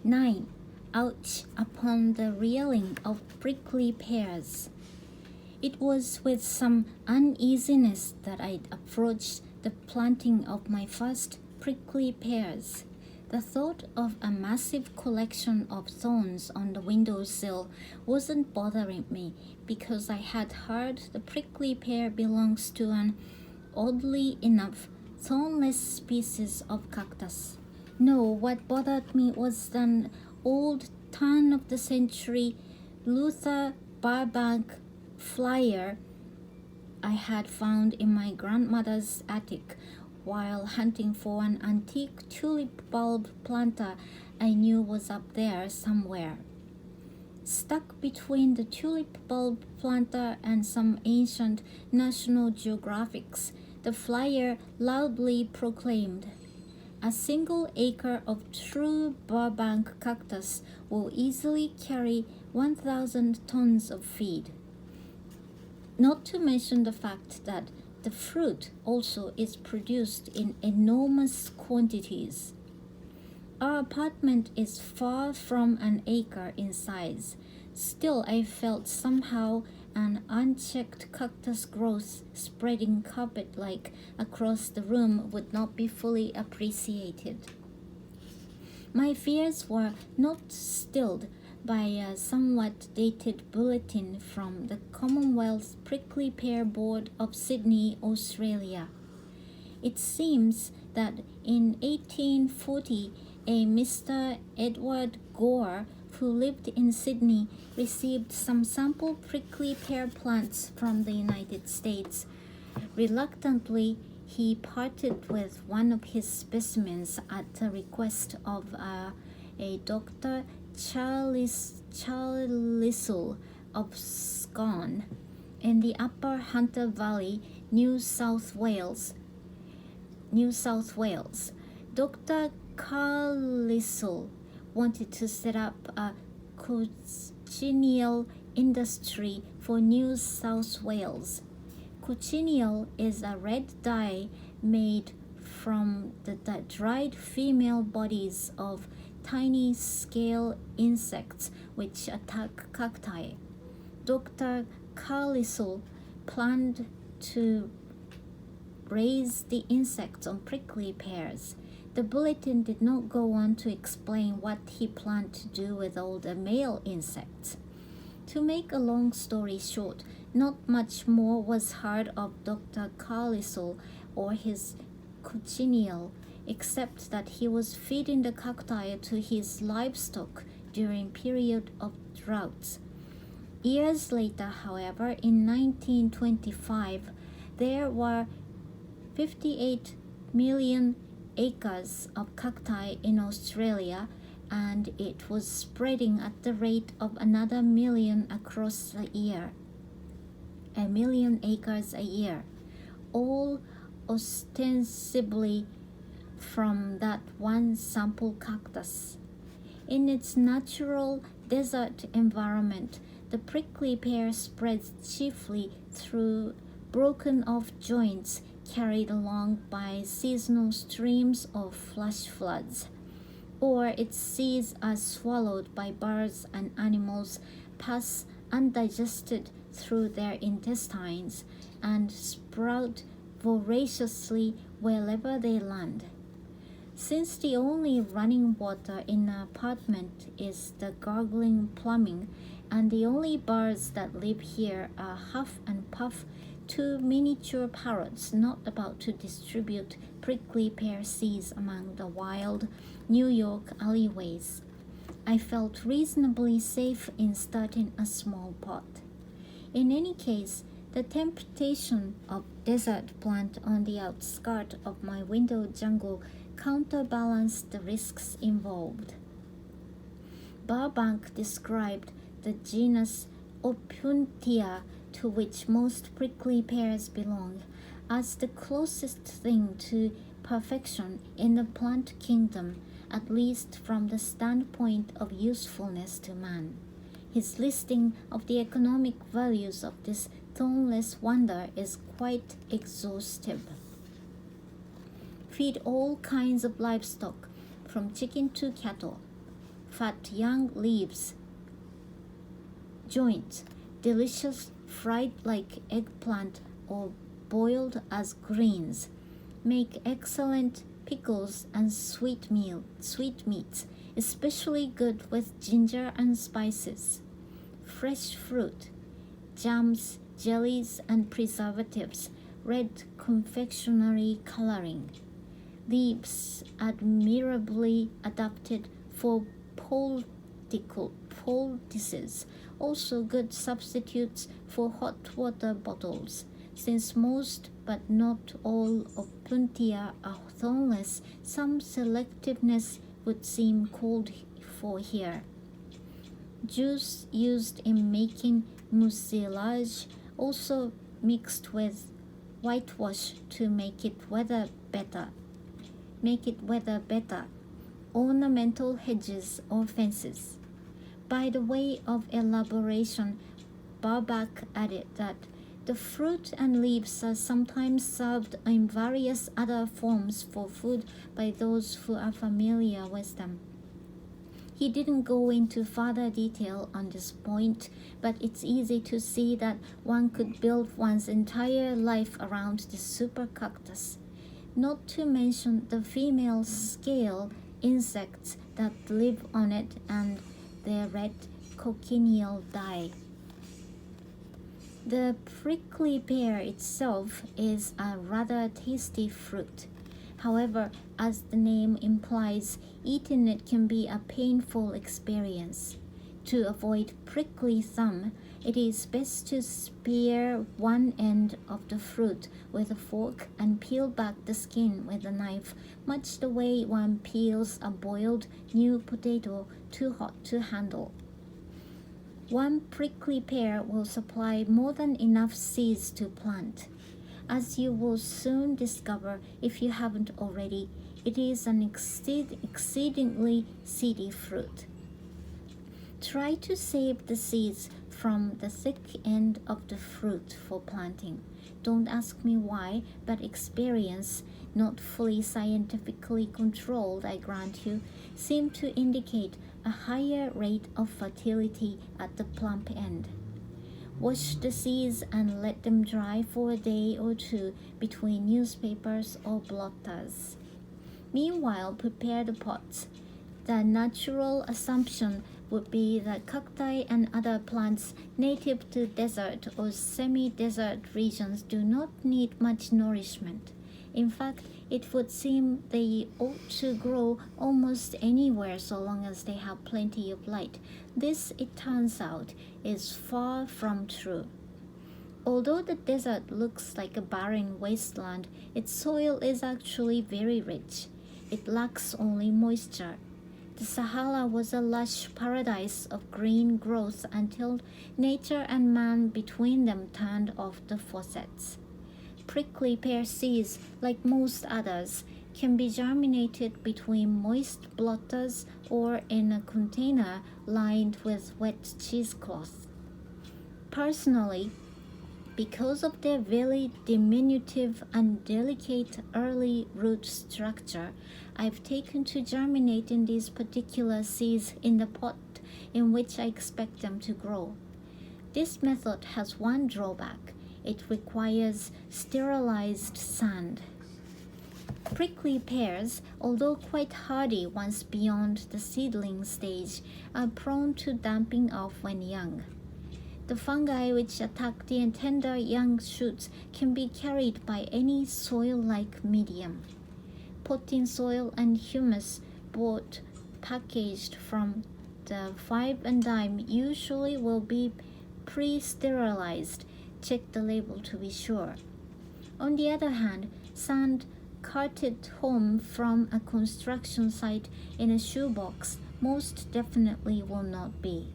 9. Ouch upon the reeling of prickly pears. It was with some uneasiness that I approached the planting of my first prickly pears. The thought of a massive collection of thorns on the windowsill wasn't bothering me because I had heard the prickly pear belongs to an, oddly enough, thornless species of cactus. No, what bothered me was an old turn-of-the-century Luther Burbank flyer I had found in my grandmother's attic while hunting for an antique tulip bulb planter I knew was up there somewhere. Stuck between the tulip bulb planter and some ancient National Geographics, the flyer loudly proclaimed, "A single acre of true Burbank cactus will easily carry 1,000 tons of feed." Not to mention the fact that the fruit also is produced in enormous quantities. Our apartment is far from an acre in size. Still, I felt somehow an unchecked cactus growth spreading carpet-like across the room would not be fully appreciated. My fears were not stilled by a somewhat dated bulletin from the Commonwealth Prickly Pear Board of Sydney, Australia. It seems that in 1840, a Mr. Edward Gore, who lived in Sydney, received some sample prickly pear plants from the United States. Reluctantly, he parted with one of his specimens at the request of a Dr. Charlisle of Scone in the Upper Hunter Valley, New South Wales. Dr. Carlisle wanted to set up a cochineal industry for New South Wales. Cochineal is a red dye made from the dried female bodies of tiny scale insects which attack cacti. Dr. Carlisle planned to raise the insects on prickly pears. The bulletin did not go on to explain what he planned to do with all the male insects. To make a long story short, not much more was heard of Dr. Carlisle or his cochineal, except that he was feeding the cacti to his livestock during period of droughts. Years later, however, in 1925, there were 58 million acres of cacti in Australia, and it was spreading at the rate of another million across the year. 1,000,000 acres a year, all ostensibly from that one sample cactus. In its natural desert environment, the prickly pear spreads chiefly through broken-off joints carried along by seasonal streams or flash floods, or its seeds are swallowed by birds and animals, pass undigested through their intestines, and sprout voraciously wherever they land. Since the only running water in the apartment is the gargling plumbing, and the only birds that live here are Huff and Puff, two miniature parrots not about to distribute prickly pear seeds among the wild New York alleyways, I felt reasonably safe in starting a small pot. In any case, the temptation of desert plant on the outskirt of my window jungle counterbalanced the risks involved. Burbank described the genus Opuntia, to which most prickly pears belong, as the closest thing to perfection in the plant kingdom, at least from the standpoint of usefulness to man. His listing of the economic values of this thornless wonder is quite exhaustive. Feed all kinds of livestock, from chicken to cattle. fat young leaves. Joints, delicious fried like eggplant or boiled as greens. Make excellent pickles and sweetmeats, especially good with ginger and spices. Fresh fruit, jams, jellies, and preservatives, red confectionery coloring. Leaves admirably adapted for poultices, also good substitutes for hot water bottles. Since most but not all opuntia are thornless, some selectiveness would seem called for here. Juice used in making mucilage, also mixed with whitewash to make it weather better. Ornamental hedges or fences. By the way of elaboration, Barbach added that the fruit and leaves are sometimes served in various other forms for food by those who are familiar with them. He didn't go into further detail on this point, but it's easy to see that one could build one's entire life around this super cactus. Not to mention the female scale insects that live on it and their red cochineal dye. The prickly pear itself is a rather tasty fruit. However, as the name implies, eating it can be a painful experience. To avoid prickly thumb, it is best to spear one end of the fruit with a fork and peel back the skin with a knife, much the way one peels a boiled new potato too hot to handle. One prickly pear will supply more than enough seeds to plant. As you will soon discover if you haven't already, it is an exceedingly seedy fruit. Try to save the seeds from the thick end of the fruit for planting. Don't ask me why, but experience, not fully scientifically controlled, I grant you, seem to indicate a higher rate of fertility at the plump end. Wash the seeds and let them dry for a day or two between newspapers or blotters. Meanwhile, prepare the pots. The natural assumption would be that cacti and other plants native to desert or semi-desert regions do not need much nourishment. In fact, it would seem they ought to grow almost anywhere so long as they have plenty of light. This, it turns out, is far from true. Although the desert looks like a barren wasteland, its soil is actually very rich. It lacks only moisture. The Sahara was a lush paradise of green growth until nature and man between them turned off the faucets. Prickly pear seeds, like most others, can be germinated between moist blotters or in a container lined with wet cheesecloth. Personally, because of their very diminutive and delicate early root structure, I've taken to germinating these particular seeds in the pot in which I expect them to grow. This method has one drawback. It requires sterilized sand. Prickly pears, although quite hardy once beyond the seedling stage, are prone to damping off when young. The fungi which attack the tender young shoots can be carried by any soil-like medium. Potting soil and humus bought packaged from the Five and Dime usually will be pre-sterilized. Check the label to be sure. On the other hand, sand carted home from a construction site in a shoebox most definitely will not be.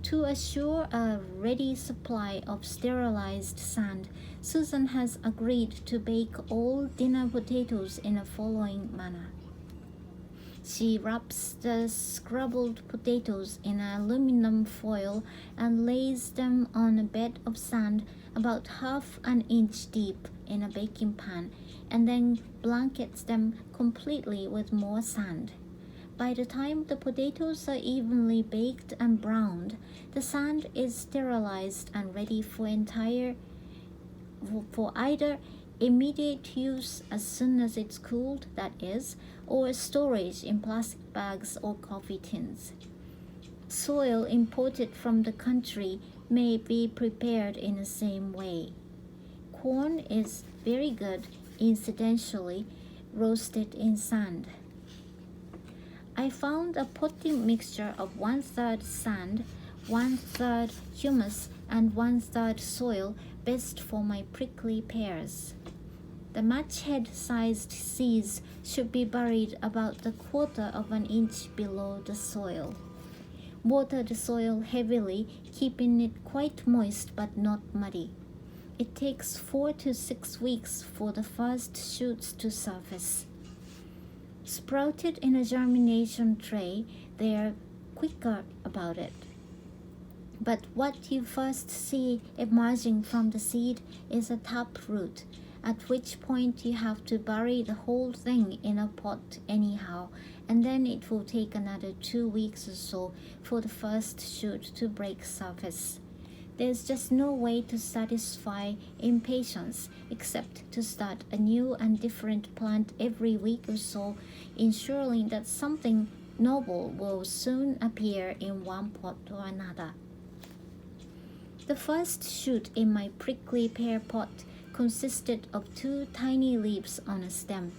To assure a ready supply of sterilized sand, Susan has agreed to bake all dinner potatoes in the following manner. She wraps the scrabbled potatoes in aluminum foil and lays them on a bed of sand about half an inch deep in a baking pan, and then blankets them completely with more sand. By the time the potatoes are evenly baked and browned, the sand is sterilized and ready for either immediate use as soon as it's cooled, that is, or storage in plastic bags or coffee tins. Soil imported from the country may be prepared in the same way. Corn is very good, incidentally, roasted in sand. I found a potting mixture of 1/3 sand, 1/3 humus, and 1/3 soil best for my prickly pears. The match-head-sized seeds should be buried about a quarter of an inch below the soil. Water the soil heavily, keeping it quite moist but not muddy. It takes 4 to 6 weeks for the first shoots to surface. Sprouted in a germination tray, they are quicker about it. But what you first see emerging from the seed is a taproot, at which point you have to bury the whole thing in a pot anyhow, and then it will take another 2 weeks or so for the first shoot to break surface. There's just no way to satisfy impatience except to start a new and different plant every week or so, ensuring that something novel will soon appear in one pot or another. The first shoot in my prickly pear pot consisted of 2 tiny leaves on a stem.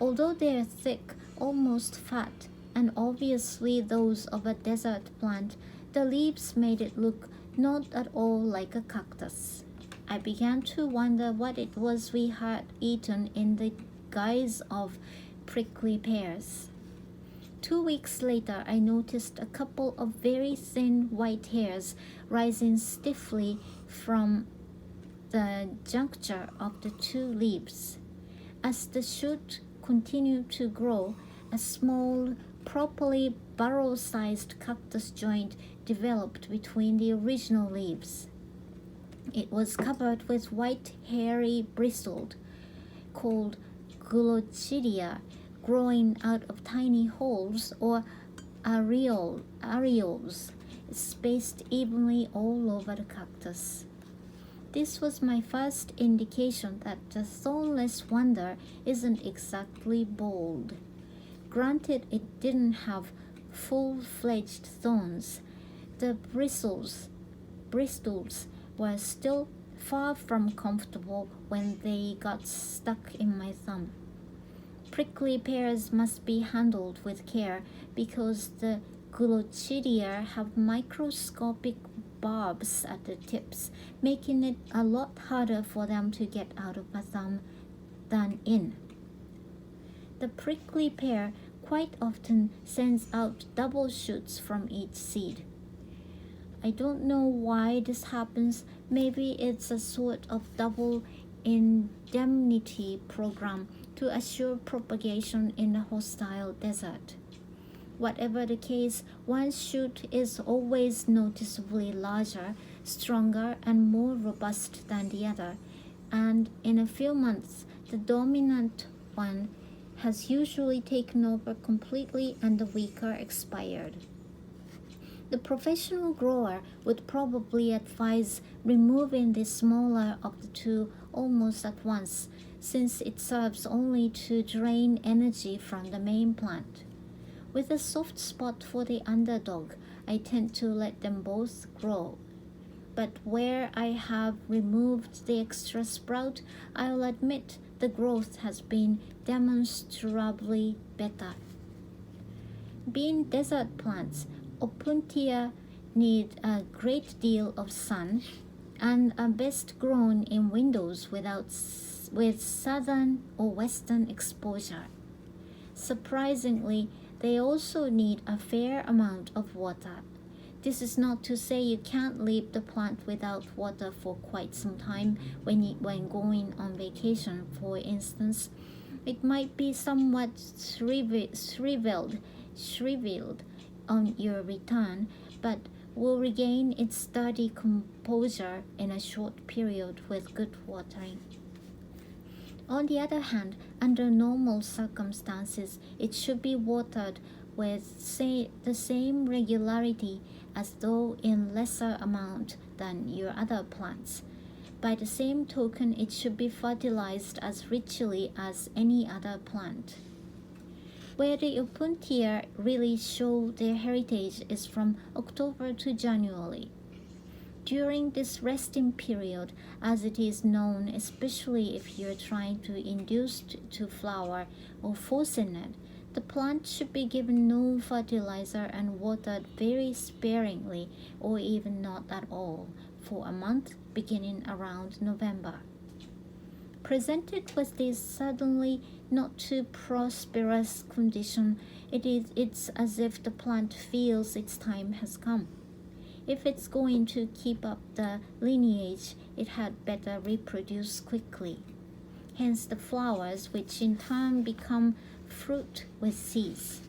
Although they are thick, almost fat, and obviously those of a desert plant, the leaves made it look not at all like a cactus. I began to wonder what it was we had eaten in the guise of prickly pears. 2 weeks later, I noticed a couple of very thin white hairs rising stiffly from the juncture of the 2 leaves. As the shoot continued to grow, a small, properly barrel-sized cactus joint developed between the original leaves. It was covered with white, hairy bristles called glochidia, growing out of tiny holes or areoles, spaced evenly all over the cactus. This was my first indication that the thornless wonder isn't exactly bald. Granted, it didn't have full-fledged thorns. The bristles were still far from comfortable when they got stuck in my thumb. Prickly pears must be handled with care because the glochidia have microscopic barbs at the tips, making it a lot harder for them to get out of a thumb than in. The prickly pear quite often sends out double shoots from each seed. I don't know why this happens. Maybe it's a sort of double indemnity program to assure propagation in a hostile desert. Whatever the case, one shoot is always noticeably larger, stronger, and more robust than the other, and in a few months, the dominant one has usually taken over completely and the weaker expired. The professional grower would probably advise removing the smaller of the 2 almost at once, since it serves only to drain energy from the main plant. With a soft spot for the underdog, I tend to let them both grow. But where I have removed the extra sprout, I'll admit the growth has been demonstrably better. Being desert plants, Opuntia need a great deal of sun and are best grown in windows with southern or western exposure. Surprisingly, they also need a fair amount of water. This is not to say you can't leave the plant without water for quite some time when going on vacation, for instance. It might be somewhat shriveled on your return, but will regain its sturdy composure in a short period with good watering. On the other hand, under normal circumstances, it should be watered with the same regularity as though in lesser amount than your other plants. By the same token, it should be fertilized as richly as any other plant. Where the Opuntia really show their heritage is from October to January. During this resting period, as it is known, especially if you're trying to induce to flower or forcing it, the plant should be given no fertilizer and watered very sparingly or even not at all for a month beginning around November. Presented with this suddenly not too prosperous condition, it's as if the plant feels its time has come. If it's going to keep up the lineage, it had better reproduce quickly. Hence the flowers, which in turn become fruit with seeds.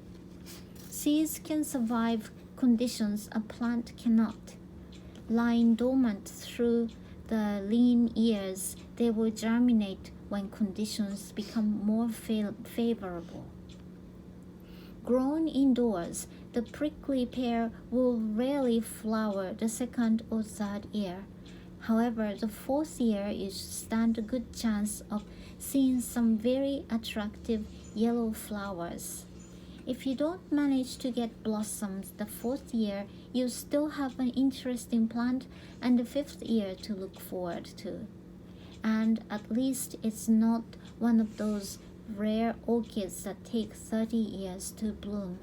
Seeds can survive conditions a plant cannot. Lying dormant through the lean years, they will germinate when conditions become more favorable. Grown indoors, the prickly pear will rarely flower the second or third year. However, the fourth year you stand a good chance of seeing some very attractive yellow flowers. If you don't manage to get blossoms the fourth year, you still have an interesting plant and the fifth year to look forward to. And at least it's not one of those rare orchids that take 30 years to bloom.